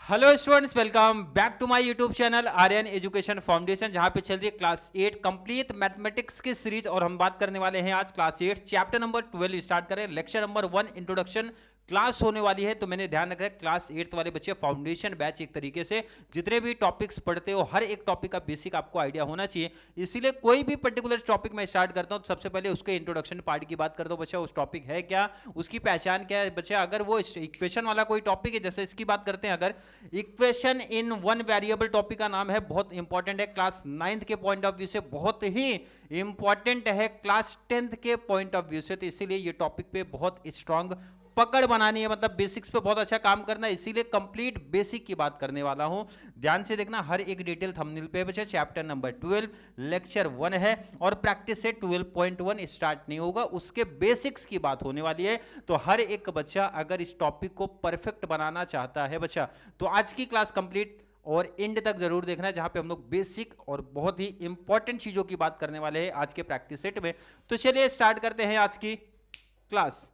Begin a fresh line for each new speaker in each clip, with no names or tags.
Hello students, welcome back to my YouTube channel Aryan education foundation, जहां पे चल रही है क्लास 8 कंप्लीट मैथमेटिक्स की सीरीज। और हम बात करने वाले हैं आज क्लास 8 चैप्टर नंबर 12 स्टार्ट करें। लेक्चर नंबर 1 इंट्रोडक्शन क्लास होने वाली है। तो मैंने ध्यान रखा है क्लास 8 वाले बच्चे फाउंडेशन बैच, एक तरीके से जितने भी टॉपिक्स पढ़ते हो हर एक टॉपिक का बेसिक आपको आइडिया होना चाहिए। इसीलिए कोई भी पर्टिकुलर टॉपिक मैं स्टार्ट करता हूं तो सबसे पहले उसके इंट्रोडक्शन पार्ट की बात करता हूं। बच्चा उस टॉपिक है क्या, उसकी पहचान क्या है। बच्चा अगर वो इक्वेशन वाला कोई टॉपिक है, जैसे इसकी बात करते हैं, अगर equation in one variable topic का नाम है, बहुत इंपॉर्टेंट है क्लास 9th के पॉइंट ऑफ व्यू से, बहुत ही इंपॉर्टेंट है क्लास 10th के पॉइंट ऑफ व्यू से। तो इसीलिए ये टॉपिक पे बहुत स्ट्रांग पकड़ बनानी है, मतलब बेसिक्स पे बहुत अच्छा काम करना है। इसीलिए कंप्लीट बेसिक की बात करने वाला हूं। ध्यान से देखना, हर एक डिटेल थंबनेल पे बच्चे। चैप्टर नंबर 12 लेक्चर 1 है और प्रैक्टिस से 12.1 स्टार्ट नहीं होगा, उसके बेसिक्स की बात होने वाली है। तो हर एक बच्चा अगर इस टॉपिक को परफेक्ट बनाना चाहता है बच्चा, तो आज की क्लास कंप्लीट और एंड तक जरूर देखना है, जहां पे हम लोग बेसिक और बहुत ही इंपॉर्टेंट चीजों की बात करने वाले हैं आज के प्रैक्टिस सेट में। तो चलिए स्टार्ट करते हैं आज की क्लास।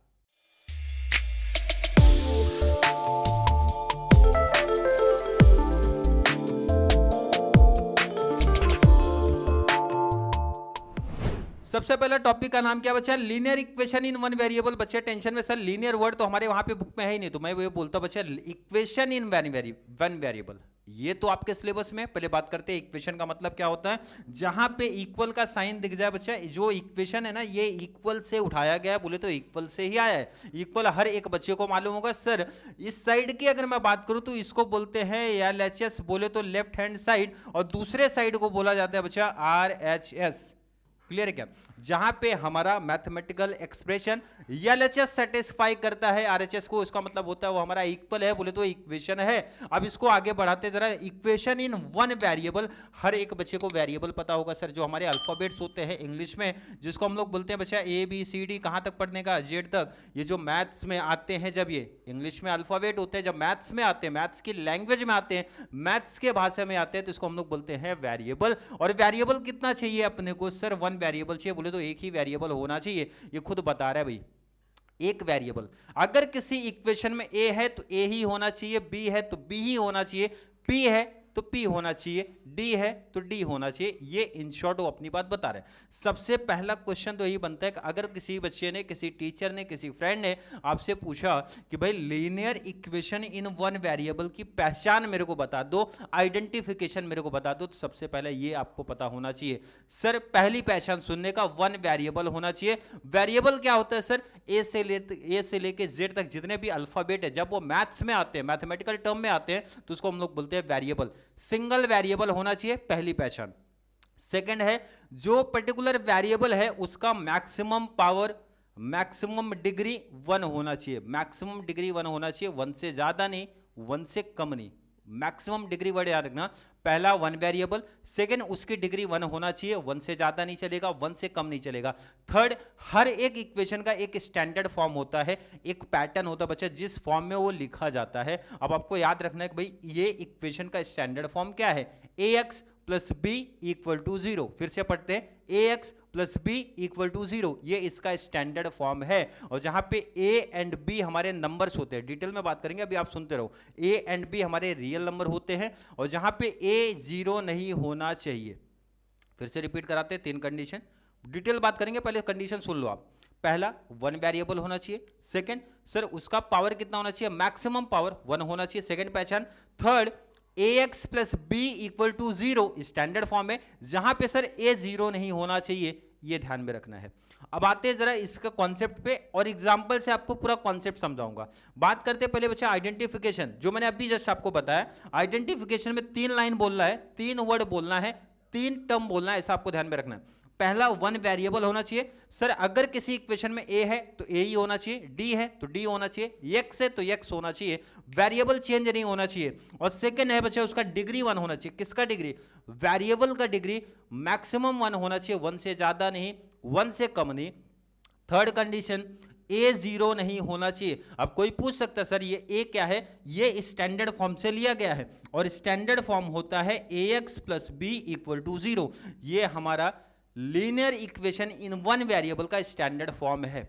सबसे पहला टॉपिक का नाम क्या बच्चा, linear equation in one variable. बच्चे टेंशन में, सर लीनियर वर्ड तो हमारे वहां पे बुक में है ही नहीं, तो मैं वो बोलता बच्चा इक्वेशन इन वन वेरिएबल, ये तो आपके सिलेबस में। पहले बात करते हैं इक्वेशन का मतलब क्या होता है। जहां पे इक्वल का साइन दिख जाए बच्चा, जो इक्वेशन है ना, ये इक्वल से उठाया गया है, बोले तो इक्वल से ही आया है। इक्वल हर एक बच्चे को मालूम होगा। सर इस साइड की अगर मैं बात करूं तो इसको बोलते हैं LHS, बोले तो लेफ्ट हैंड साइड, और दूसरे साइड को बोला जाता है बच्चा RHS। क्लियर है क्या। जहां पे हमारा मैथमेटिकल एक्सप्रेशन LHS सेटिस्फाई करता है RHS को, इसका मतलब होता है वो हमारा इक्वल है, बोले तो इक्वेशन है। अब इसको आगे बढ़ाते जरा, इक्वेशन इन वन वेरिएबल। हर एक बच्चे को वेरिएबल पता होगा सर, जो हमारे अल्फाबेट्स होते हैं इंग्लिश में, जिसको हम लोग बोलते हैं बच्चा ABCD, कहां तक पढ़ने का, Z तक। ये जो मैथ्स में आते हैं, जब ये इंग्लिश में अल्फाबेट होते हैं, जब मैथ्स में आते हैं, मैथ्स की लैंग्वेज में आते हैं, मैथ्स के भाषा में आते हैं, तो इसको हम लोग बोलते हैं वेरिएबल। और वेरिएबल कितना चाहिए अपने को, सर वन वेरिएबल चाहिए, बोले तो एक ही वेरिएबल होना चाहिए। ये खुद बता रहा है भाई, एक वेरिएबल। अगर किसी इक्वेशन में A है तो A ही होना चाहिए, B है तो B ही होना चाहिए, P है तो P होना चाहिए, D है तो D होना चाहिए। ये इन शॉर्ट वो अपनी बात बता रहे हैं। सबसे पहला क्वेश्चन तो यही बनता है कि अगर किसी बच्चे ने, किसी टीचर ने, किसी फ्रेंड ने आपसे पूछा कि भाई linear equation in one variable की पहचान मेरे को बता दो, आइडेंटिफिकेशन मेरे को बता दो, तो सबसे पहले ये आपको पता होना चाहिए। सर पहली पहचान सुनने का, वन वेरिएबल होना चाहिए। वेरिएबल क्या होता है सर, ए से लेके जेड तक जितने भी अल्फाबेट है, जब वो मैथ्स में आते हैं, मैथमेटिकल टर्म में आते हैं, तो उसको हम लोग बोलते हैं वेरिएबल। सिंगल वेरिएबल होना चाहिए, पहली पहचान। सेकंड है, जो पर्टिकुलर वेरिएबल है उसका मैक्सिमम पावर, मैक्सिमम डिग्री 1 होना चाहिए। मैक्सिमम डिग्री 1 होना चाहिए, 1 से ज्यादा नहीं, 1 से कम नहीं। मैक्सिमम डिग्री वर्ड याद रखना। पहला वन वेरिएबल, सेकंड उसकी डिग्री 1 होना चाहिए, 1 से ज्यादा नहीं चलेगा, 1 से कम नहीं चलेगा। थर्ड, हर एक इक्वेशन का एक स्टैंडर्ड फॉर्म होता है, एक पैटर्न होता है बच्चा, जिस फॉर्म में वो लिखा जाता है। अब आपको याद रखना है कि भाई ये इक्वेशन का स्टैंडर्ड फॉर्म क्या है, AX plus B equal to 0। फिर से पढ़ते हैं, AX plus B equal to 0, ये इसका स्टैंडर्ड फॉर्म है। और जहां पे A एंड B हमारे नंबर्स होते हैं, डिटेल में बात करेंगे, अभी आप सुनते रहो। A एंड B हमारे रियल नंबर होते हैं, और जहां पे A 0 नहीं होना चाहिए। फिर से रिपीट कराते हैं, 3 कंडीशन, डिटेल बात करेंगे, पहले कंडीशन सुन लो आप। पहला, वन वेरिएबल होना चाहिए। सेकंड, सर उसका पावर कितना होना चाहिए, मैक्सिमम पावर 1 होना चाहिए, सेकंड पहचान। Third, AX plus B equal to 0 standard form है, जहां पे सर A 0 नहीं होना चाहिए, ये ध्यान में रखना है। अब आते हैं जरा इसका कॉन्सेप्ट पे, और एग्जांपल से आपको पूरा कॉन्सेप्ट समझाऊंगा। बात करते हैं पहले बच्चा आइडेंटिफिकेशन, जो मैंने अभी जस्ट आपको बताया। आइडेंटिफिकेशन में 3 लाइन बोलना है, 3 वर्ड बोलना है, 3 टर्म बोलना है, ऐसा आपको ध्यान में रखना है। पहला, वन वेरिएबल होना चाहिए। सर अगर किसी इक्वेशन में A है तो A ही होना चाहिए, D है तो D होना चाहिए, X है तो X होना चाहिए, वेरिएबल चेंज नहीं होना चाहिए। और सेकंड है बच्चा, उसका डिग्री 1 होना चाहिए। किसका डिग्री, वेरिएबल का डिग्री मैक्सिमम 1 होना चाहिए, 1 से ज्यादा नहीं, 1 से कम नहीं। थर्ड कंडीशन, A 0 नहीं होना चाहिए। अब कोई पूछ सकता है सर ये A क्या है, ये स्टैंडर्ड फॉर्म से लिया गया है, और स्टैंडर्ड फॉर्म होता है AX plus B equal to 0। ये हमारा linear equation in one variable का स्टैंडर्ड फॉर्म है।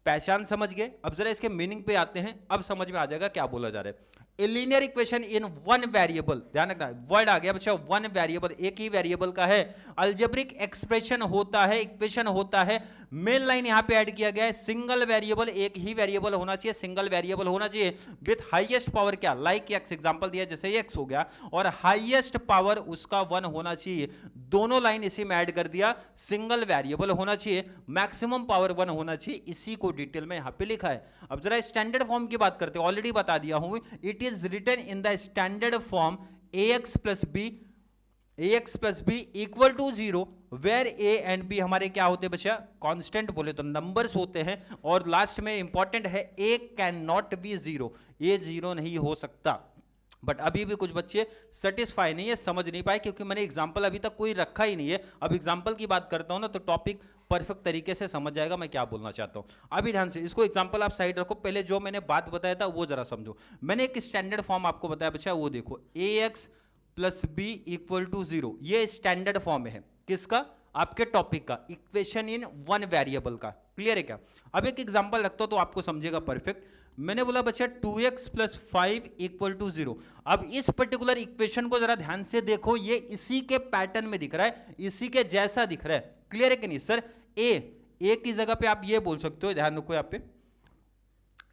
पहचान समझ गए, अब जरा इसके मीनिंग पे आते हैं, अब समझ में आ जाएगा क्या बोला जा रहा है। A linear equation in one variable, ध्यान रखना वर्ड आ गया बच्चा, वन वेरिएबल, एक ही वेरिएबल का है। अलजेब्रिक एक्सप्रेशन होता है, इक्वेशन होता है, मेन लाइन यहां पे ऐड किया गया है, सिंगल वेरिएबल, एक ही वेरिएबल होना चाहिए, सिंगल वेरिएबल होना चाहिए विथ हाईएस्ट पावर क्या, लाइक एक्स, एग्जांपल दिया जैसे एक्स हो गया, और हाईएस्ट पावर उसका 1 होना चाहिए, दोनों लाइन इसी में ऐड कर दिया, सिंगल वेरिएबल होना चाहिए, मैक्सिमम पावर 1 होना चाहिए, इसी को डिटेल में यहां पे लिखा है। अब जरा स्टैंडर्ड फॉर्म की बात करते हैं, ऑलरेडी बता दिया हूं, it is written in the standard form ax plus b equal to 0, where a and b हमारे क्या होते हैं बच्चा, कांस्टेंट बोले तो नंबर्स होते हैं, और लास्ट में इंपॉर्टेंट है a कैन नॉट बी 0, ये 0 नहीं हो सकता। बट अभी भी कुछ बच्चे सेटिस्फाई नहीं है, समझ नहीं पाए, क्योंकि मैंने एग्जाम्पल अभी तक कोई रखा ही नहीं है। अब एग्जाम्पल की बात करता हूं ना तो टॉपिक परफेक्ट तरीके से समझ जाएगा मैं क्या बोलना चाहता हूं। अभी ध्यान से इसको एग्जाम्पल आप साइड रखो, पहले जो मैंने बात बताया था वो जरा समझो। मैंने एक स्टैंडर्ड फॉर्म आपको बताया बच्चा, वो देखो ax plus B equal to 0, ये स्टैंडर्ड फॉर्म है किसका, आपके टॉपिक का, इक्वेशन इन वन वेरिएबल का। क्लियर है क्या? अब एक एग्जांपल रखता हूं तो आपको समझेगा परफेक्ट। मैंने बोला बच्चा 2x प्लस 5 इक्वल टू 0। अब इस पर्टिकुलर इक्वेशन को जरा ध्यान से देखो, ये इसी के पैटर्न में दिख रहा है, इसी के जैसा दिख रहा है। क्लियर है कि नहीं सर? ए की जगह पे आप ये बोल सकते हो, ध्यान रखो यहाँ पे,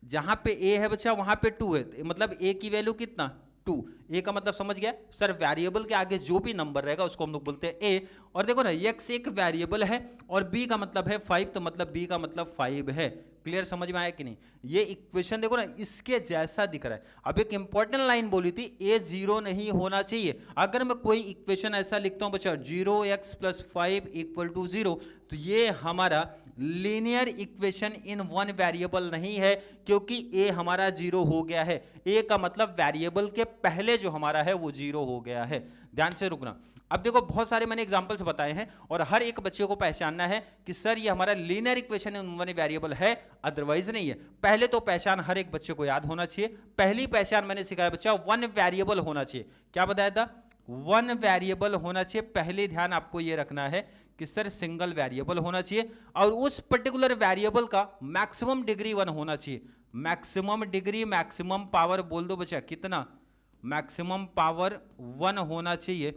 जहां पे ए है बच्चा वहां पे 2 है, मतलब ए की वैल्यू कितना, 2। ए का मतलब समझ गया सर, वेरिएबल के आगे जो भी नंबर रहेगा उसको हम लोग बोलते हैं ए। और देखो ना x एक वेरिएबल है और b का मतलब है 5, तो मतलब b का मतलब 5 है। क्लियर, समझ में आया कि नहीं? ये इक्वेशन देखो ना, इसके जैसा दिख रहा है। अब एक इंपॉर्टेंट लाइन बोली थी, a 0 नहीं होना चाहिए। अगर मैं कोई इक्वेशन ऐसा लिखता हूं बच्चा 0x प्लस 5 इक्वल टू 0, तो ये हमारा linear equation in one variable नहीं है, क्योंकि a हमारा 0 हो गया है। a का मतलब वेरिएबल के पहले जो हमारा है वो 0 हो गया है। ध्यान से रुकना। अब देखो बहुत सारे मैंने एग्जांपल्स बताए हैं और हर एक बच्चे को पहचानना है कि सर ये हमारा linear equation in one variable है, अदरवाइज नहीं है। पहले तो पहचान हर एक बच्चे को याद होना चाहिए। पहली पहचान मैंने सिखाया बच्चा, वन वेरिएबल होना चाहिए। क्या बताया था? वन वेरिएबल होना चाहिए। पहले ध्यान आपको ये रखना है कि सर सिंगल वेरिएबल होना चाहिए और उस पर्टिकुलर वेरिएबल का मैक्सिमम डिग्री 1 होना चाहिए। मैक्सिमम डिग्री, मैक्सिमम पावर बोल दो बच्चा, कितना? मैक्सिमम पावर 1 होना चाहिए।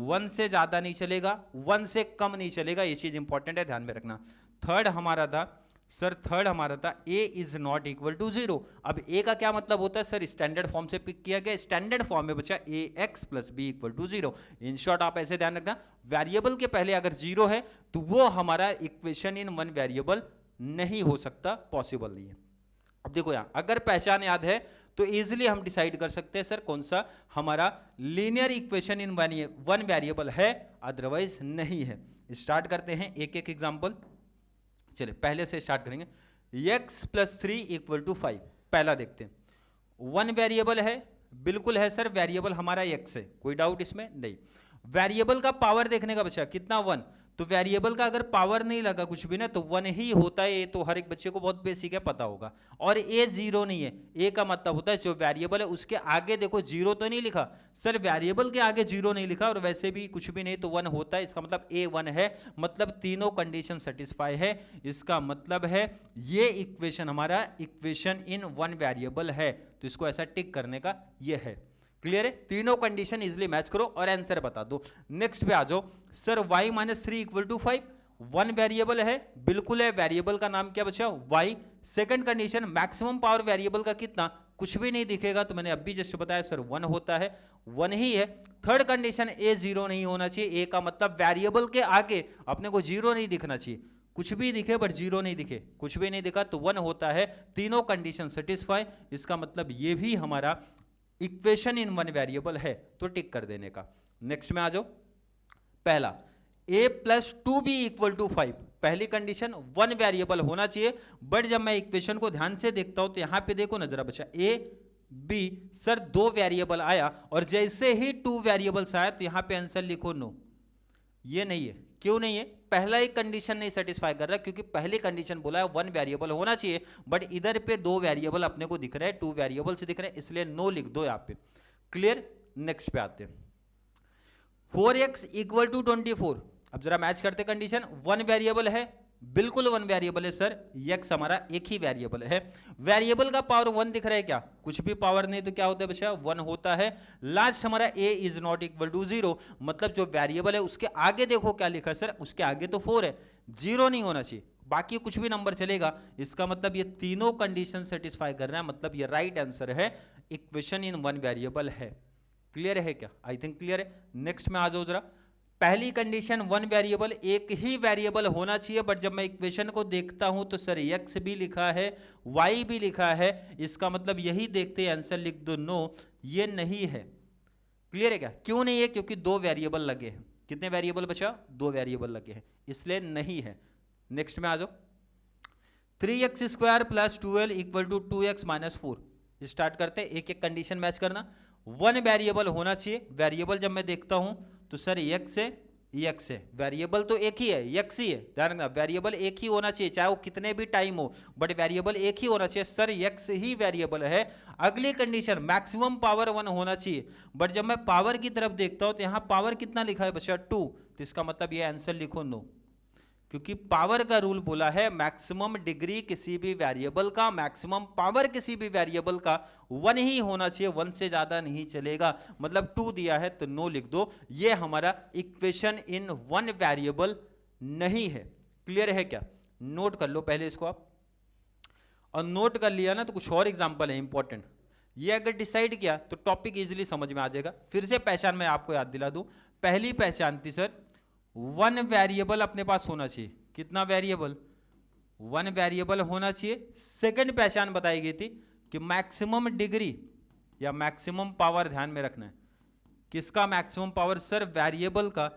1 से ज्यादा नहीं चलेगा, 1 से कम नहीं चलेगा, ये चीज इंपॉर्टेंट है, ध्यान में रखना। थर्ड हमारा था a is not equal to 0। अब a का क्या मतलब होता है सर? स्टैंडर्ड फॉर्म से पिक किया गया, स्टैंडर्ड फॉर्म में बचा ax plus b equal to 0। In short आप ऐसे ध्यान रखना, वेरिएबल के पहले अगर 0 है तो वो हमारा इक्वेशन इन वन वेरिएबल नहीं हो सकता, पॉसिबल नहीं है। अब देखो यहां अगर पहचान याद है तो इजीली हम डिसाइड कर सकते हैं सर कौन सा हमारा linear equation in one variable है, अदरवाइज नहीं है। स्टार्ट करते हैं एक एक एग्जांपल। चलिए पहले से स्टार्ट करेंगे। x प्लस 3 इक्वल टू 5, पहला देखते हैं। वन वेरिएबल है, बिल्कुल है सर, वेरिएबल हमारा x है, कोई डाउट इसमें नहीं। वेरिएबल का पावर देखने का बच्चा कितना, 1। तो वेरिएबल का अगर पावर नहीं लगा कुछ भी ना तो 1 ही होता है। ये तो हर एक बच्चे को बहुत बेसिक है, पता होगा। और a 0 नहीं है। a का मतलब होता है जो वेरिएबल है उसके आगे देखो 0 तो नहीं लिखा सर, वेरिएबल के आगे 0 नहीं लिखा और वैसे भी कुछ भी नहीं तो 1 होता है। इसका मतलब a 1 है, मतलब तीनों कंडीशन सेटिस्फाई है। इसका मतलब है ये इक्वेशन हमारा इक्वेशन इन वन वेरिएबल है, तो इसको ऐसा टिक करने का ये है। क्लियर है? तीनों कंडीशन इजीली मैच करो और आंसर बता दो। नेक्स्ट पे आ जाओ sir, y minus 3 equal to 5, one variable है, बिल्कुल है। वेरिएबल का नाम क्या बचा? y। Second condition, maximum power variable का कितना, कुछ भी नहीं दिखेगा, तो मैंने अभी जस्ट बताया सर 1 होता है, 1 ही है। थर्ड कंडीशन, a 0 नहीं होना चाहिए। a का मतलब वेरिएबल के आगे अपने को 0 नहीं दिखना चाहिए, कुछ भी दिखे बट 0 नहीं दिखे, कुछ भी नहीं दिखा तो 1 होता है। तीनों कंडीशन सेटिस्फाई, इसका मतलब ये भी हमारा इक्वेशन इन वन वेरिएबल है, तो टिक कर देने का। नेक्स्ट में आ जाओ। पहला a plus 2b equal to 5, पहली कंडीशन वन वेरिएबल होना चाहिए। बट जब मैं इक्वेशन को ध्यान से देखता हूं तो यहां पे देखो ना जरा बच्चा, a b सर 2 वेरिएबल आया और जैसे ही 2 वेरिएबल्स आया तो यहां पे आंसर लिखो नो। ये नहीं है, क्यों नहीं है? पहला एक कंडीशन नहीं सेटिस्फाई कर रहा, क्योंकि पहली कंडीशन बोला है 1 वेरिएबल होना चाहिए, बट इधर पे 2 वेरिएबल अपने को दिख रहे हैं, 2 वेरिएबल्स दिख रहे हैं, इसलिए नो लिख दो यहां पे। क्लियर? नेक्स्ट पे आते हैं। 4x इक्वल टू 24, अब जरा मैच करते कंडीशन, 1 वेरिएबल है, बिल्कुल वन वेरिएबल है सर, x हमारा एक ही वेरिएबल है। वेरिएबल का पावर 1 दिख रहा है क्या? कुछ भी पावर नहीं तो क्या होता है बच्चा? 1 होता है। लास्ट हमारा a is not equal to 0, मतलब जो वेरिएबल है उसके आगे देखो क्या लिखा है सर, उसके आगे तो 4 है, 0 नहीं होना चाहिए, बाकी कुछ भी नंबर चलेगा। इसका मतलब ये तीनों कंडीशन सेटिस्फाई कर रहा है, मतलब ये राइट आंसर है, इक्वेशन इन वन वेरिएबल है। क्लियर है क्या? आई थिंक क्लियर है। नेक्स्ट में आ जाओ जरा। पहली कंडीशन वन वेरिएबल, एक ही वेरिएबल होना चाहिए, बट जब मैं इक्वेशन को देखता हूं तो सर x भी लिखा है, y भी लिखा है, इसका मतलब यही देखते आंसर लिख दो नो, ये नहीं है। क्लियर है क्या? क्यों नहीं है? क्योंकि दो वेरिएबल लगे हैं। कितने वेरिएबल बचा? दो वेरिएबल लगे हैं, इसलिए नहीं है। नेक्स्ट में आ जाओ। 3x² plus 12 equal to 2x minus 4। Start करते हैं, एक एक कंडीशन मैच करना। वन वेरिएबल होना चाहिए, वेरिएबल जब मैं देखता हूं तो सर x है, x है, वेरिएबल तो एक ही है, x ही है, ध्यान रखना वेरिएबल एक ही होना चाहिए, चाहे वो कितने भी टाइम हो, बट वेरिएबल एक ही होना चाहिए। सर x ही वेरिएबल है। अगली कंडीशन मैक्सिमम पावर 1 होना चाहिए, बट जब मैं पावर की तरफ देखता हूं तो यहां पावर कितना लिखा है बच्चा? 2, तो इसका मतलब ये आंसर लिखो नो, क्योंकि पावर का रूल बोला है मैक्सिमम डिग्री किसी भी वेरिएबल का, मैक्सिमम पावर किसी भी वेरिएबल का 1 ही होना चाहिए, 1 से ज्यादा नहीं चलेगा। मतलब 2 दिया है तो नो लिख दो, ये हमारा इक्वेशन इन वन वेरिएबल नहीं है। क्लियर है क्या? नोट कर लो पहले इसको आप, और नोट कर लिया ना तो कुछ और एग्जांपल है इंपॉर्टेंट, ये अगर डिसाइड किया तो टॉपिक इजीली समझ में आ जाएगा। फिर से पहचान मैं आपको याद दिला दूं। पहली पहचान थी सर, वन वेरिएबल अपने पास होना चाहिए। कितना वेरिएबल? वन वेरिएबल होना चाहिए। सेकंड पहचान बताई गई थी कि मैक्सिमम डिग्री या मैक्सिमम पावर, ध्यान में रखना है किसका मैक्सिमम पावर? सर वेरिएबल का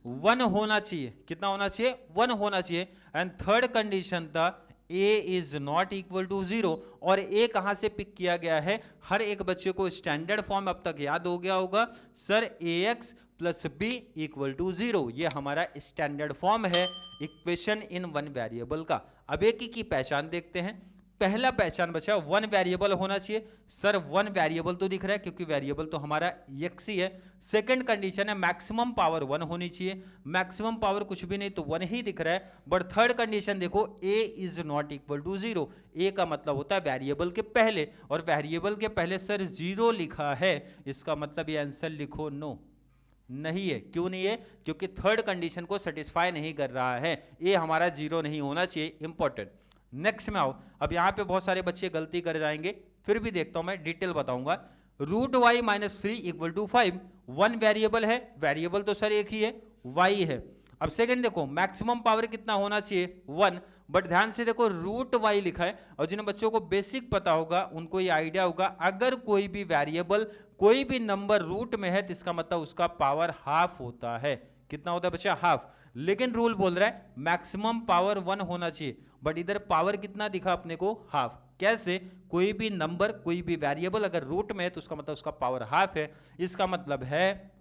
1 होना चाहिए। कितना होना चाहिए? 1 होना चाहिए। एंड थर्ड कंडीशन था a is not equal to 0, और a कहां से पिक किया गया है? हर एक बच्चे को स्टैंडर्ड फॉर्म अब तक याद हो गया होगा sir, ax plus B equal to 0, ये हमारा स्टैंडर्ड फॉर्म है इक्वेशन इन वन वेरिएबल का। अब एक की पहचान देखते हैं। पहला पहचान बचा वन वेरिएबल होना चाहिए। सर वन वेरिएबल तो दिख रहा है क्योंकि वेरिएबल तो हमारा x ही है। सेकंड कंडीशन है मैक्सिमम पावर 1 होनी चाहिए, मैक्सिमम पावर कुछ भी नहीं तो 1 ही दिख रहा है। बट थर्ड कंडीशन देखो, a is not equal to 0, a का मतलब होता है वेरिएबल के पहले, और वेरिएबल के पहले सर 0 लिखा है, इसका मतलब ये आंसर लिखो नो, नहीं है। क्यों नहीं है? क्योंकि थर्ड कंडीशन को सेटिस्फाई नहीं कर रहा है, ए हमारा 0 नहीं होना चाहिए, इंपॉर्टेंट। नेक्स्ट में आओ। अब यहां पे बहुत सारे बच्चे गलती कर जाएंगे, फिर भी देखता हूं मैं, डिटेल बताऊंगा। Root y minus 3 equal to 5, one variable है, वेरिएबल तो सर एक ही है, वाई है। अब सेकंड देखो, मैक्सिमम पावर कितना होना चाहिए? 1, बट ध्यान से देखो रूट वाई लिखा है, और जिन बच्चों को बेसिक पता होगा उनको ये आइडिया होगा, अगर कोई भी वेरिएबल कोई भी नंबर रूट में है तो इसका मतलब उसका पावर हाफ होता है। कितना होता है बच्चा? हाफ। लेकिन रूल बोल रहा है मैक्सिमम पावर 1 होना चाहिए, बट इधर पावर कितना दिखा अपने को? हाफ। कैसे? कोई भी नंबर कोई भी वेरिएबल अगर रूट में है तो उसका मतलब उसका पावर हाफ है, इसका मतलब है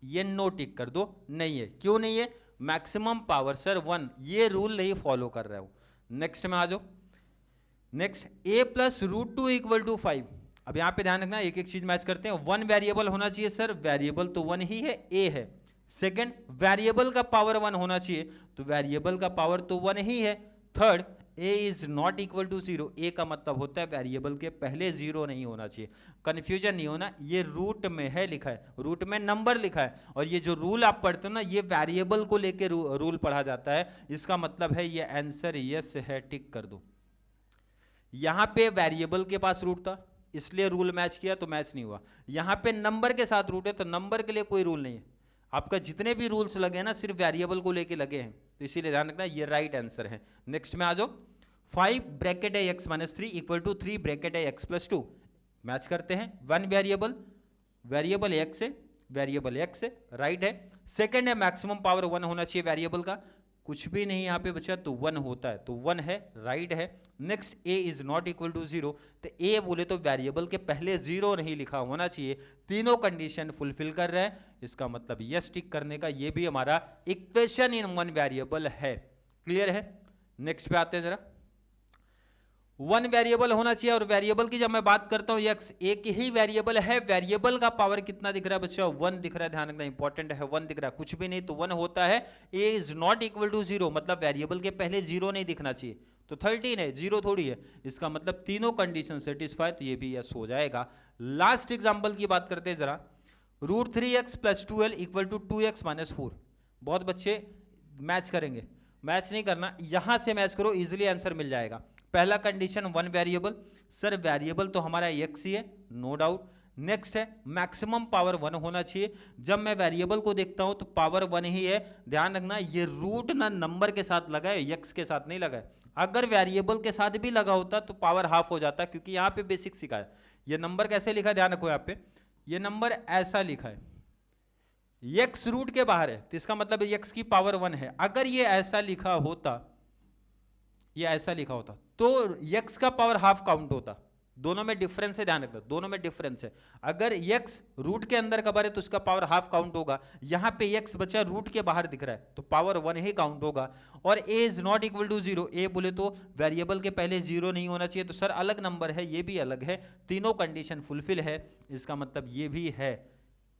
ये नो टिक कर दो, नहीं है। क्यों नहीं है? मैक्सिमम पावर सर 1, ये रूल नहीं फॉलो कर रहा हूं। नेक्स्ट में आ जाओ। Next, a plus root 2 equal to 5। अब यहां पे ध्यान रखना, एक एक चीज मैच करते हैं। वन वेरिएबल होना चाहिए सर, वेरिएबल तो 1 ही है, a है। सेकंड, वेरिएबल का पावर 1 होना चाहिए, तो वेरिएबल का पावर तो 1 ही है। Third, a is not equal to 0, a का मतलब होता है वेरिएबल के पहले 0 नहीं होना चाहिए। कंफ्यूजन नहीं होना, ये रूट में है लिखा है, रूट में नंबर लिखा है, और ये जो रूल आप पढ़ते हो ना, ये वेरिएबल को लेके रूल पढ़ा जाता है। इसका मतलब है ये आंसर यस है, टिक कर दो। यहां पे वेरिएबल के पास रूट था इसलिए रूल मैच किया तो मैच नहीं हुआ, यहां पे नंबर के साथ रूट है तो नंबर के लिए कोई रूल नहीं है। आपका जितने भी रूल्स लगे हैं ना सिर्फ वेरिएबल को लेके लगे हैं, तो इसीलिए ध्यान रखना ये राइट आंसर है। नेक्स्ट में आ जाओ। 5 ब्रैकेट है x minus 3 equal to 3 bracket है x प्लस 2। मैच करते हैं। वन वेरिएबल, वेरिएबल x है, वेरिएबल x है, राइट है। सेकंड है मैक्सिमम पावर 1 होना चाहिए वेरिएबल का, कुछ भी नहीं यहाँ पे बचा तो 1 होता है, तो 1 है, राइट है। Next, a is not equal to 0, तो a बोले तो वेरिएबल के पहले 0 नहीं लिखा होना चाहिए। तीनों कंडीशन फुलफिल कर रहा है, इसका मतलब यस टिक करने का, ये भी हमारा इक्वेशन इन वन वेरिएबल है। क्लियर है? नेक्स्ट पे आते हैं जरा। वन वेरिएबल होना चाहिए। और वेरिएबल की जब मैं बात करता हूँ x एक ही वेरिएबल है, वेरिएबल का पावर कितना दिख रहा है बच्चा, 1 दिख रहा है, ध्यान रखना इंपॉर्टेंट है, 1 दिख रहा है, कुछ भी नहीं तो 1 होता है। a is not equal to 0, मतलब वेरिएबल के पहले 0 नहीं दिखना चाहिए, तो 13 है, 0 थोड़ी है, इसका मतलब तीनों कंडीशन सेटिस्फाई, तो ये भी यस हो जाएगा। लास्ट एग्जाम्पल की बात करते हैं जरा, √3x + 2l equal to 2x - 4। बहुत बच्चे मैच करेंगे, मैच नहीं करना, यहां से मैच करो, इजिली आंसर मिल जाएगा। पहला condition one variable, sir variable तो हमारा x ही है, नो डाउट। नेक्स्ट है मैक्सिमम पावर 1 होना चाहिए। जब मैं वेरिएबल को देखता हूं तो पावर 1 ही है, ध्यान रखना ये रूट ना नंबर के साथ लगा है, x के साथ नहीं लगा है। अगर वेरिएबल के साथ भी लगा होता तो पावर हाफ हो जाता, क्योंकि यहाँ पे बेसिक सिखा है। ये नंबर कैसे लिखा है, ध्यान रखो, यहाँ पे ये नंबर ऐसा लिखा है, x रूट के बाहर है, तो इसका मतलब x की पावर 1 है। अगर ये ऐसा लिखा होता, ये ऐसा लिखा होता तो x का पावर हाफ काउंट होता। दोनों में डिफरेंस है, ध्यान रखना, दोनों में डिफरेंस है। अगर x रूट के अंदर कवर है तो उसका पावर हाफ काउंट होगा, यहां पे x बचा रूट के बाहर दिख रहा है तो पावर 1 ही काउंट होगा। और a is not equal to 0, a बोले तो वेरिएबल के पहले 0 नहीं होना चाहिए, तो सर अलग नंबर है, ये भी अलग है, तीनों कंडीशन फुलफिल है, इसका मतलब ये भी है।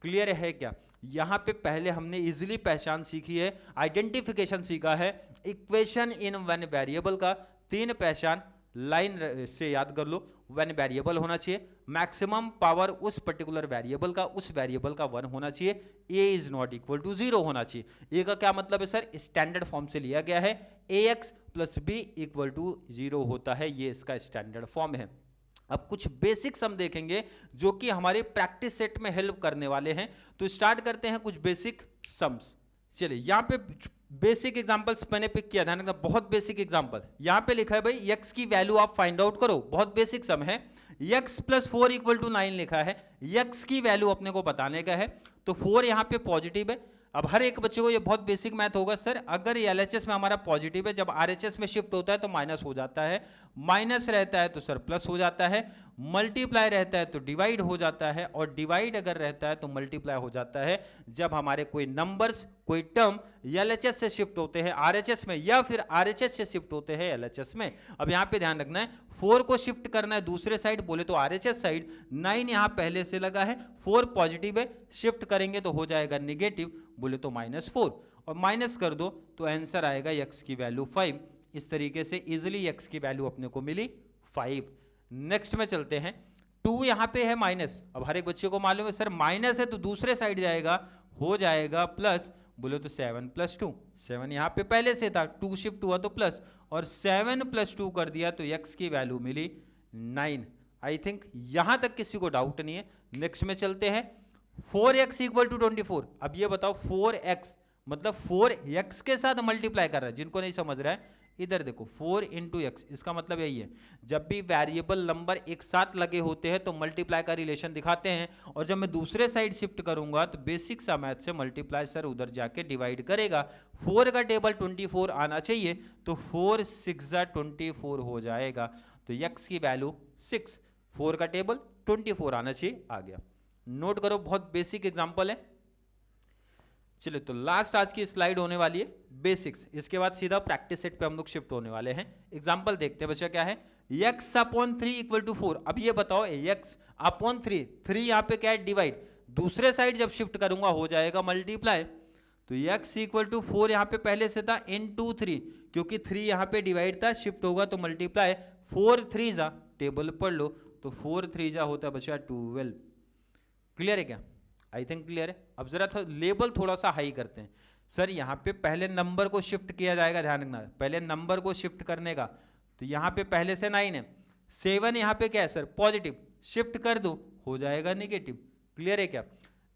क्लियर है क्या? यहां पे पहले हमने इजीली पहचान सीखी है, आइडेंटिफिकेशन सीखा है, इक्वेशन इन वन वेरिएबल का 3 पहचान लाइन से याद कर लो। वन वेरिएबल होना चाहिए, मैक्सिमम पावर उस पर्टिकुलर वेरिएबल का, उस वेरिएबल का 1 होना चाहिए, a is not equal to 0 होना चाहिए। a का क्या मतलब है सर, स्टैंडर्ड फॉर्म से लिया गया है, ax + b इक्वल टू 0 होता है, ये इसका स्टैंडर्ड फॉर्म है। अब कुछ बेसिक सम देखेंगे जो कि हमारे प्रैक्टिस सेट में हेल्प करने वाले हैं, तो स्टार्ट करते हैं कुछ बेसिक सम्स। चलिए यहाँ पे बेसिक एग्जांपल्स मैंने पिक किया, ध्यान रखना, बहुत बेसिक एग्जांपल। यहाँ पे लिखा है भाई x की वैल्यू आप फाइंड आउट करो, बहुत बेसिक सम है। x + 4 इक्वल टू 9 लिखा है, x की वैल्यू अपने को बताने का है, तो 4 यहाँ पे पॉजिटिव है। अब हर एक बच्चे को ये बहुत बेसिक मैथ होगा, सर अगर LHS में हमारा पॉजिटिव है, जब RHS में शिफ्ट होता है तो माइनस हो जाता है, माइनस रहता है तो सर प्लस हो जाता है, मल्टीप्लाई रहता है तो डिवाइड हो जाता है, और डिवाइड अगर रहता है तो मल्टीप्लाई हो जाता है। जब हमारे कोई नंबर्स, कोई टर्म LHS से शिफ्ट होते हैं RHS में, या फिर RHS से शिफ्ट होते हैं LHS में। अब यहाँ पे ध्यान रखना है, 4 को शिफ्ट करना है दूसरे साइड, बोले तो RHS साइड, 9 यहाँ पहले से लगा है, 4 पॉजिटिव है, शिफ्ट करेंगे तो हो जाएगा निगेटिव, बोले तो -4, और माइनस कर दो तो आंसर आएगा x की वैल्यू 5। इस तरीके से इजिली x की वैल्यू अपने को मिली 5। नेक्स्ट में चलते हैं, 2 यहाँ पे है माइनस। अब हर एक बच्चे को मालूम है सर माइनस है तो दूसरे साइड जाएगा, हो जाएगा प्लस, बोले तो 7 + 2, 7 यहाँ पे पहले से था, 2 शिफ्ट हुआ तो प्लस, और 7 + 2 कर दिया तो x की वैल्यू मिली 9। आई थिंक यहां तक किसी को डाउट नहीं है। नेक्स्ट में चलते हैं, 4x = 24। अब ये बताओ 4x मतलब 4x के साथ मल्टीप्लाई कर रहा है, जिनको नहीं समझ रहा है इधर देखो, 4 × x, इसका मतलब यही है, जब भी वेरिएबल नंबर एक साथ लगे होते हैं तो मल्टीप्लाई का रिलेशन दिखाते हैं, और जब मैं दूसरे साइड शिफ्ट करूंगा तो बेसिक सा मैथ से मल्टीप्लाई सर उधर जाके डिवाइड करेगा। 4 का टेबल 24 आना चाहिए, तो 4 × 6 = 24 हो जाएगा, तो x की वैल्यू 6, 4 का टेबल 24 आना चाहिए, आ गया। नोट करो, बहुत बेसिक एग्जांपल है। चलिए तो लास्ट आज की स्लाइड होने वाली है बेसिक्स, इसके बाद सीधा प्रैक्टिस सेट पे हम लोग शिफ्ट होने वाले हैं। एग्जांपल देखते हैं बच्चा, क्या है, x/3 = 4। अब ये बताओ x/3, 3 यहाँ पे क्या है, डिवाइड, दूसरे साइड जब शिफ्ट करूंगा हो जाएगा मल्टीप्लाई, तो x = 4 यहाँ पे पहले से था × 3, क्योंकि 3 यहाँ पे डिवाइड था, शिफ्ट होगा तो मल्टीप्लाई, 4 × 3 = टेबल पढ़ लो, तो 4 × 3 = होता है बच्चा 12। क्लियर है क्या? आई थिंक क्लियर है। अब जरा लेबल थोड़ा सा हाई करते हैं। सर यहाँ पे पहले नंबर को शिफ्ट किया जाएगा, ध्यान रखना, पहले नंबर को शिफ्ट करने का, तो यहाँ पे पहले से 9 है, 7 यहाँ पे क्या है सर, पॉजिटिव, शिफ्ट कर दो हो जाएगा निगेटिव। क्लियर है क्या?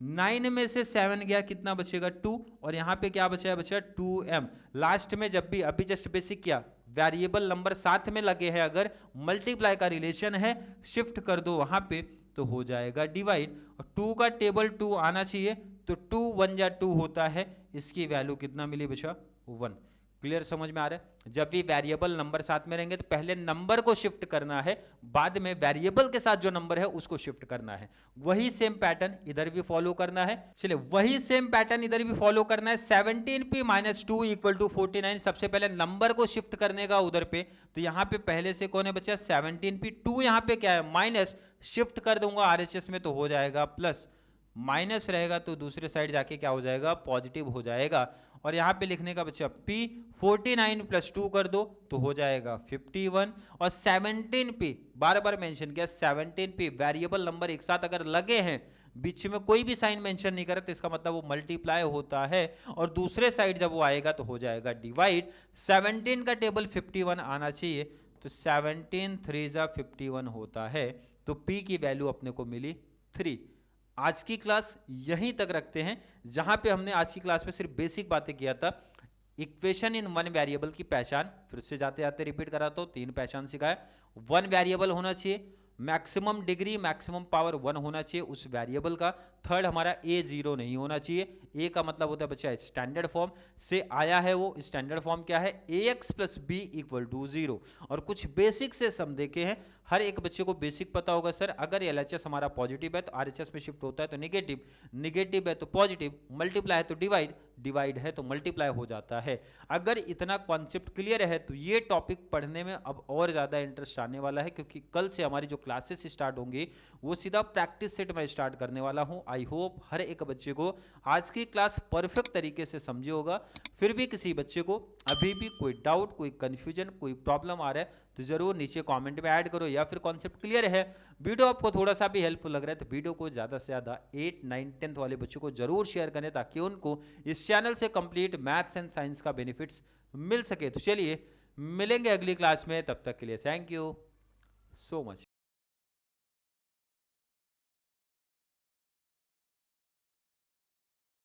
9 में से 7 गया, कितना बचेगा 2, और यहाँ पे क्या बचा है, बचा 2m। लास्ट में जब भी, अभी जस्ट बेसिक किया, वेरिएबल नंबर साथ में लगे हैं, अगर मल्टीप्लाई का रिलेशन है, शिफ्ट कर दो वहां पे तो हो जाएगा डिवाइड, और 2 का टेबल 2 आना चाहिए, तो 2 × 1 = 2 होता है, इसकी वैल्यू कितना मिली बचा 1। क्लियर, समझ में आ रहा है? जब भी वेरिएबल नंबर साथ में रहेंगे तो पहले नंबर को शिफ्ट करना है, बाद में वेरिएबल के साथ जो नंबर है उसको शिफ्ट करना है। वही सेम पैटर्न इधर भी फॉलो करना है। चलिए वही सेम पैटर्न इधर भी फॉलो करना है। 17p - 2 = 49। सबसे पहले नंबर को शिफ्ट करने का उधर पे, तो यहाँ पे पहले से कौन है बच्चा 17p, 2 यहाँ पे क्या है माइनस, शिफ्ट कर दूंगा आरएचएस में तो हो जाएगा प्लस, माइनस रहेगा तो दूसरे साइड जाके क्या हो जाएगा पॉजिटिव हो जाएगा। और यहाँ पे लिखने का बच्चा p 49 + 2 कर दो तो हो जाएगा 51। और 17p बार बार मेंशन किया, 17p वेरिएबल नंबर एक साथ अगर लगे हैं, बीच में कोई भी साइन मेंशन नहीं करा तो इसका मतलब वो मल्टीप्लाई होता है, और दूसरे साइड जब वो आएगा तो हो जाएगा डिवाइड। 17 का टेबल 51 आना चाहिए, तो 17 3 = 51 होता है, तो p की वैल्यू अपने को मिली 3। आज की क्लास यहीं तक रखते हैं, जहां पे हमने आज की क्लास में सिर्फ बेसिक बातें किया था। इक्वेशन इन वन वेरिएबल की पहचान फिर से जाते जाते रिपीट कराता हूं, 3 पहचान सिखाया। वन वेरिएबल होना चाहिए, मैक्सिमम डिग्री मैक्सिमम पावर 1 होना चाहिए उस वेरिएबल का। थर्ड हमारा a 0 नहीं होना चाहिए। a का मतलब होता है बच्चा स्टैंडर्ड फॉर्म से आया है, वो स्टैंडर्ड फॉर्म क्या है ax + b = 0। और कुछ बेसिक से सम देखे हैं, हर एक बच्चे को बेसिक पता होगा सर, अगर एलएचएस हमारा पॉजिटिव है तो आरएचएस में शिफ्ट होता है तो नेगेटिव, नेगेटिव है तो पॉजिटिव, मल्टीप्लाई है तो डिवाइड, डिवाइड है तो मल्टीप्लाई हो जाता है। अगर इतना कॉन्सेप्ट क्लियर है तो ये टॉपिक पढ़ने में अब और ज़्यादा इंटरेस्ट आने वाला है, क्योंकि कल से हमारी जो क्लासेस स्टार्ट होंगी वो सीधा प्रैक्टिस सेट में स्टार्ट करने वाला हूँ। आई होप हर एक बच्चे को आज की क्लास परफेक्ट तरीके से समझे होगा। फिर भी किसी बच्चे को अभी भी कोई डाउट, कोई कंफ्यूजन, कोई प्रॉब्लम आ रहा है तो जरूर नीचे कमेंट में ऐड करो, या फिर कॉन्सेप्ट क्लियर है, वीडियो आपको थोड़ा सा भी हेल्पफुल लग रहा है तो वीडियो को ज़्यादा से ज़्यादा 8, 9, 10th वाले बच्चों को जरूर शेयर करें, ताकि उनको इस चैनल से कंप्लीट मैथ्स एंड साइंस का बेनिफिट्स मिल सके। तो चलिए मिलेंगे अगली क्लास में, तब तक के लिए थैंक यू सो मच।